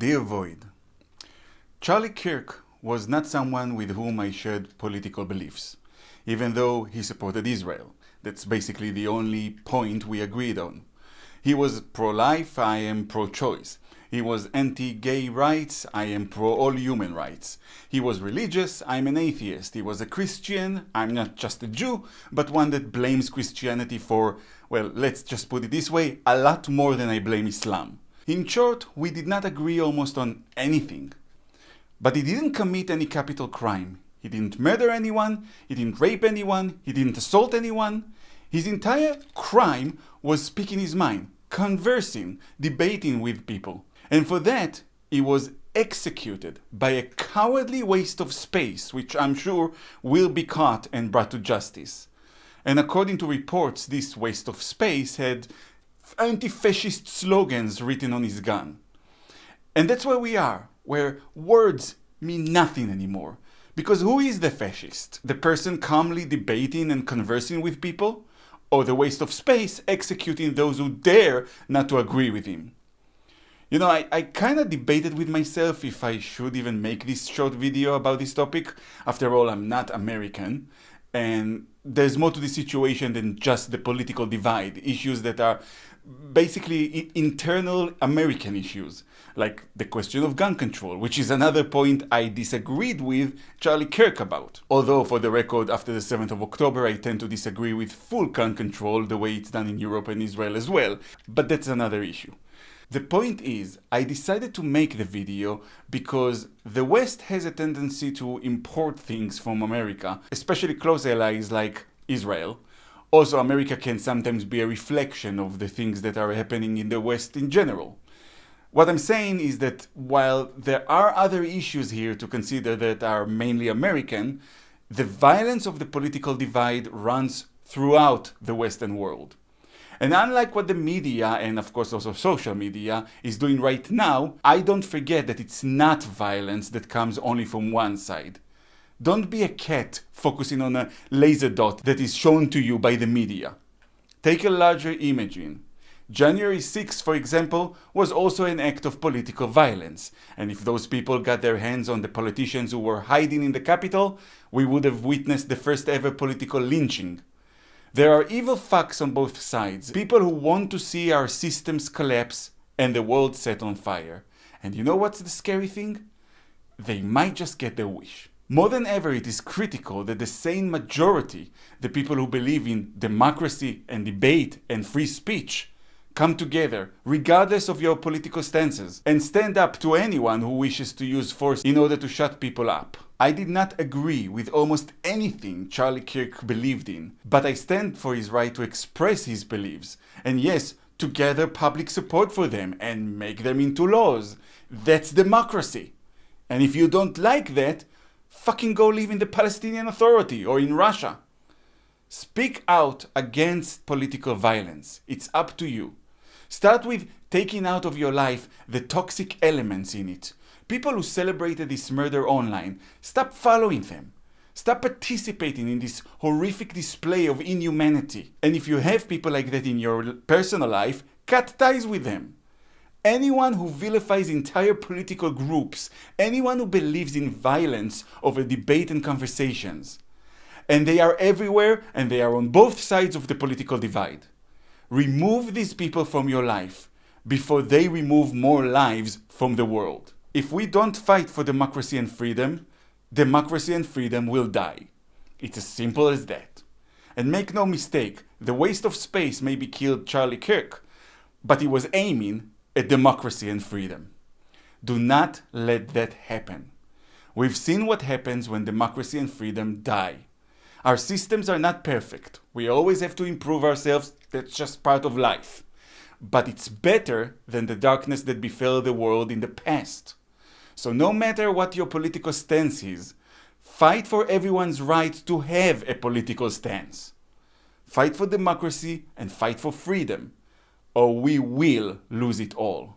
Dear Void, Charlie Kirk was not someone with whom I shared political beliefs, even though he supported Israel. That's basically the only point we agreed on. He was pro-life, I am pro-choice. He was anti-gay rights, I am pro-all human rights. He was religious, I'm an atheist. He was a Christian, I'm not just a Jew, but one that blames Christianity for, well, let's just put it this way, a lot more than I blame Islam. In short, we did not agree almost on anything. But he didn't commit any capital crime. He didn't murder anyone, he didn't rape anyone, he didn't assault anyone. His entire crime was speaking his mind, conversing, debating with people. And for that, he was executed by a cowardly waste of space, which I'm sure will be caught and brought to justice. And according to reports, this waste of space had anti-fascist slogans written on his gun. And that's where we are, where words mean nothing anymore. Because who is the fascist? The person calmly debating and conversing with people? Or the waste of space executing those who dare not to agree with him? You know, I kind of debated with myself if I should even make this short video about this topic. After all, I'm not American. And there's more to the situation than just the political divide. Issues that are basically internal American issues, like the question of gun control, which is another point I disagreed with Charlie Kirk about. Although, for the record, after the 7th of October, I tend to disagree with full gun control the way it's done in Europe and Israel as well. But that's another issue. The point is, I decided to make the video because the West has a tendency to import things from America, especially close allies like Israel. Also, America can sometimes be a reflection of the things that are happening in the West in general. What I'm saying is that while there are other issues here to consider that are mainly American, the violence of the political divide runs throughout the Western world. And unlike what the media, and of course also social media, is doing right now, I don't forget that it's not violence that comes only from one side. Don't be a cat focusing on a laser dot that is shown to you by the media. Take a larger image in. January 6th, for example, was also an act of political violence. And if those people got their hands on the politicians who were hiding in the Capitol, we would have witnessed the first ever political lynching. There are evil fucks on both sides. People who want to see our systems collapse and the world set on fire. And you know what's the scary thing? They might just get their wish. More than ever, it is critical that the sane majority, the people who believe in democracy and debate and free speech, come together, regardless of your political stances, and stand up to anyone who wishes to use force in order to shut people up. I did not agree with almost anything Charlie Kirk believed in, but I stand for his right to express his beliefs, and yes, to gather public support for them and make them into laws. That's democracy. And if you don't like that, fucking go live in the Palestinian Authority or in Russia. Speak out against political violence. It's up to you. Start with taking out of your life the toxic elements in it. People who celebrated this murder online, stop following them. Stop participating in this horrific display of inhumanity. And if you have people like that in your personal life, cut ties with them. Anyone who vilifies entire political groups, anyone who believes in violence over debate and conversations. And they are everywhere and they are on both sides of the political divide. Remove these people from your life before they remove more lives from the world. If we don't fight for democracy and freedom will die. It's as simple as that. And make no mistake, the waste of space maybe killed Charlie Kirk, but he was aiming at democracy and freedom. Do not let that happen. We've seen what happens when democracy and freedom die. Our systems are not perfect. We always have to improve ourselves. That's just part of life. But it's better than the darkness that befell the world in the past. So no matter what your political stance is, fight for everyone's right to have a political stance. Fight for democracy and fight for freedom, or we will lose it all.